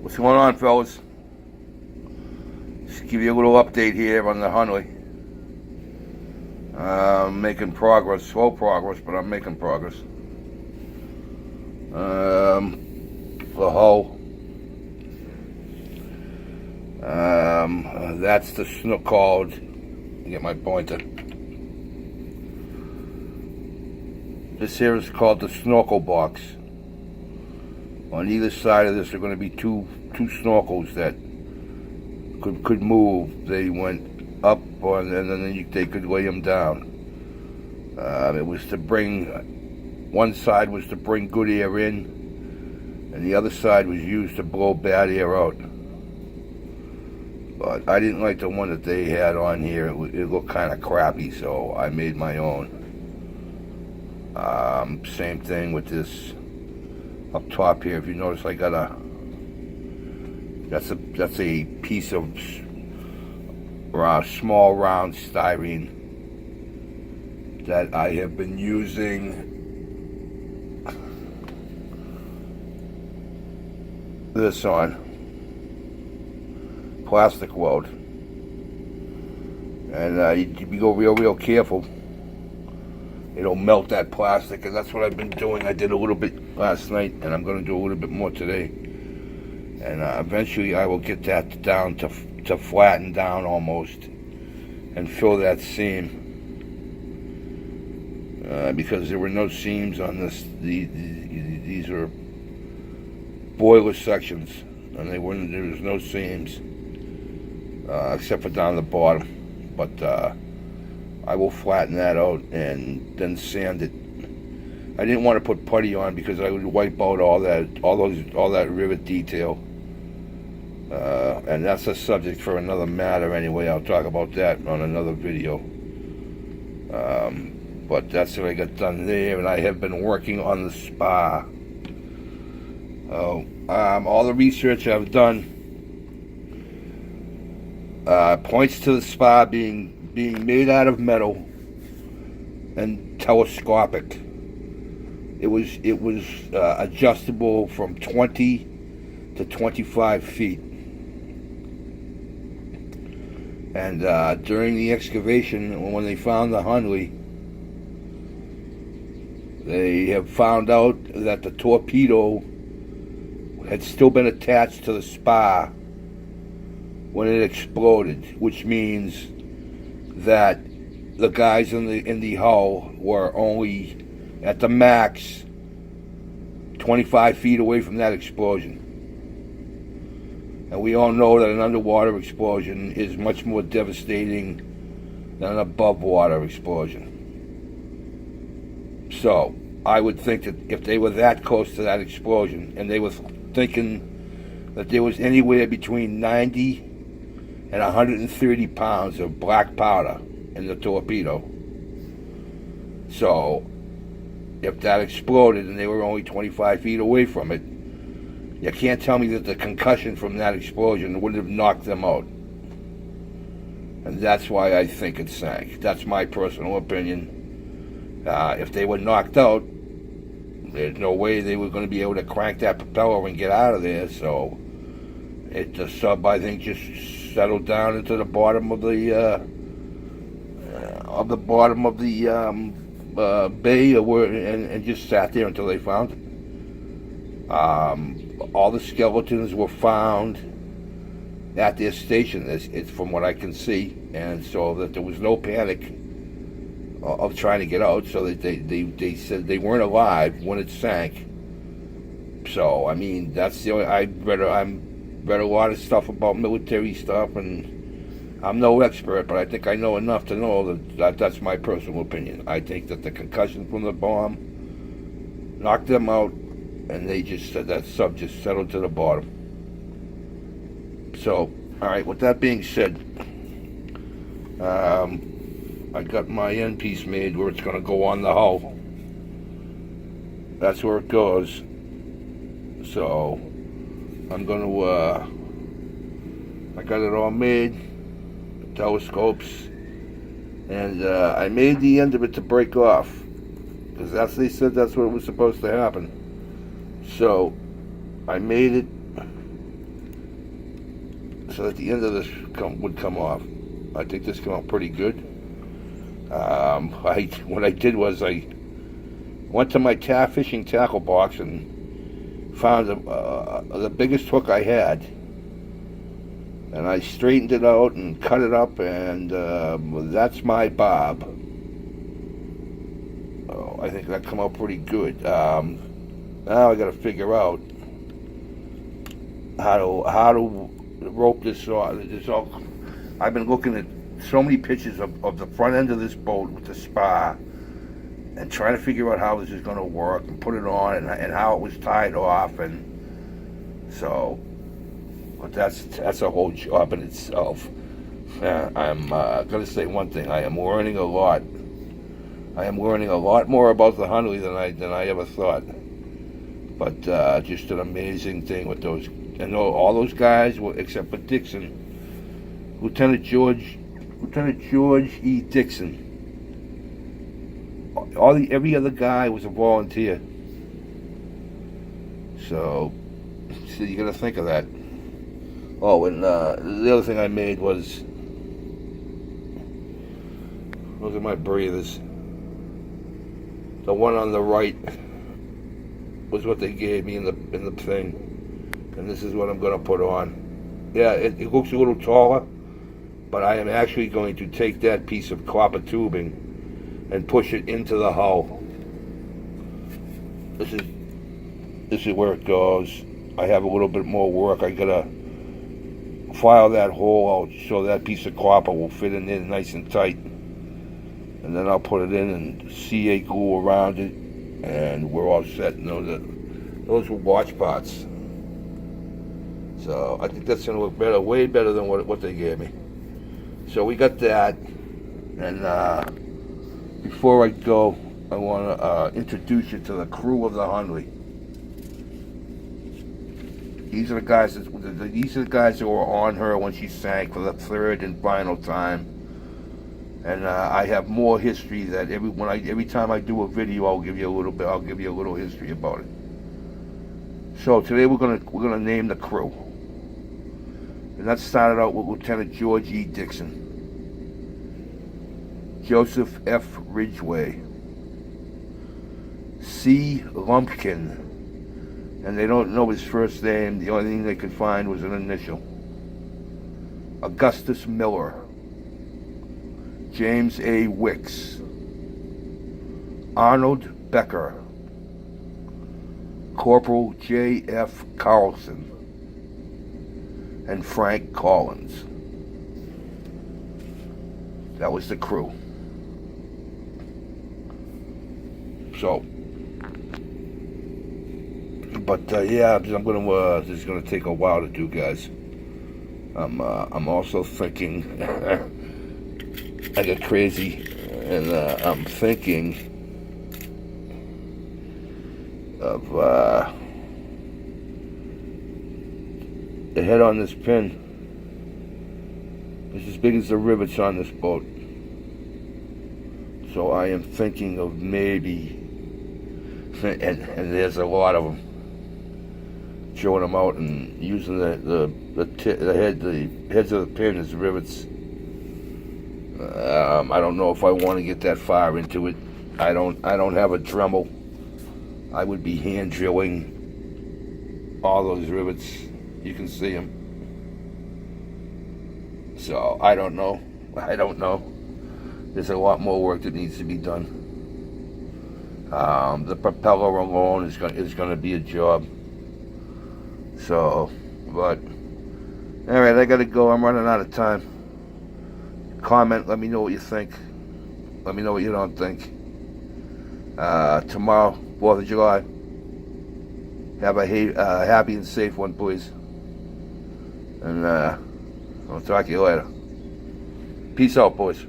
What's going on, fellas? Just give you a little update here on the Hunley. Making progress, slow progress, but I'm making progress. The hull. That's the snook called. Get my pointer. This here is called the snorkel box. On either side of this are going to be two snorkels that could move. They went up on, and then they could lay them down. It was to bring, one side was to bring good air in, and the other side was used to blow bad air out. But I didn't like the one that they had on here. It looked kind of crappy, so I made my own. Same thing with this up top here. If you notice, I got that's a piece of small round styrene that I have been using this on plastic weld, and you go real careful. It'll melt that plastic, and that's what I've been doing. I did a little bit last night, and I'm going to do a little bit more today. And eventually I will get that down to flatten down almost and fill that seam. Because there were no seams on this. These are boiler sections, and there was no seams except for down the bottom. But I will flatten that out and then sand it. I didn't want to put putty on because I would wipe out all that rivet detail. And that's a subject for another matter anyway. I'll talk about that on another video. But that's what I got done there, and I have been working on the spa. All the research I've done points to the spa being made out of metal and telescopic. It was adjustable from 20 to 25 feet. And during the excavation, when they found the Hunley, they have found out that the torpedo had still been attached to the spa when it exploded, which means that the guys in the hull were only at the max 25 feet away from that explosion. And we all know that an underwater explosion is much more devastating than an above water explosion. So I would think that if they were that close to that explosion, and they were thinking that there was anywhere between 90 and 130 pounds of black powder in the torpedo. So if that exploded and they were only 25 feet away from it, you can't tell me that the concussion from that explosion wouldn't have knocked them out. And that's why I think it sank. That's my personal opinion. If they were knocked out, there's no way they were going to be able to crank that propeller and get out of there. So the sub, I think, just settled down into the bottom of the bay, and just sat there until they found it. All the skeletons were found at their station. It's from what I can see, and so that there was no panic of trying to get out. So that they said they weren't alive when it sank. So I mean, that's the only I read a lot of stuff about military stuff, and I'm no expert, but I think I know enough to know that that's my personal opinion. I think that the concussion from the bomb knocked them out, and they just said that sub just settled to the bottom. So, all right, with that being said, I got my end piece made where it's going to go on the hull. That's where it goes. So I'm going to, I got it all made, telescopes, and I made the end of it to break off, because they said that's what was supposed to happen. So I made it so that the end of this would come off. I think this came out pretty good. What I did was I went to my fishing tackle box and found the biggest hook I had, and I straightened it out and cut it up, and that's my bob. Oh, I think that come out pretty good. Now I got to figure out how to rope this off. I've been looking at so many pictures of the front end of this boat with the spar, and trying to figure out how this is going to work and put it on, and how it was tied off, and so. But that's a whole job in itself. I'm going to say one thing. I am learning a lot. I am learning a lot more about the Hunley than I ever thought. But just an amazing thing with those. And all those guys, except for Dixon, Lieutenant George E. Dixon. Every other guy was a volunteer. So you got to think of that. Oh, and the other thing I made was, look at my breathers. The one on the right was what they gave me in the thing, and this is what I'm going to put on. Yeah, it looks a little taller, but I am actually going to take that piece of copper tubing and push it into the hull. This is where it goes. I have a little bit more work. I gotta file that hole out so that piece of copper will fit in there nice and tight, and then I'll put it in and CA glue around it, and we're all set. And those were watch parts. So I think that's gonna look better, way better than what they gave me. So we got that, and before I go, I want to introduce you to the crew of the Hunley. These are the guys that were on her when she sank for the third and final time. And I have more history that every time I do a video, I'll give you a little history about it. So today we're gonna name the crew, and that started out with Lieutenant George E. Dixon, Joseph F. Ridgway, C. Lumpkin. And they don't know his first name. The only thing they could find was an initial. Augustus Miller, James A. Wicks, Arnold Becker, Corporal J. F. Carlson, and Frank Collins. That was the crew. So, but yeah, I'm gonna. This is gonna take a while to do, guys. I'm also thinking. I get crazy, and I'm thinking of the head on this pin is as big as the rivets on this boat. So I am thinking of maybe, and there's a lot of them, throwing them out and using the heads of the pin as rivets. I don't know if I want to get that far into it. I don't have a Dremel. I would be hand drilling all those rivets. You can see them. So I don't know. There's a lot more work that needs to be done. The propeller alone is going to be a job. So, but all right, I got to go. I'm running out of time. Comment. Let me know what you think. Let me know what you don't think. Tomorrow, 4th of July. Have a happy and safe one, please. And I'll talk to you later. Peace out, boys.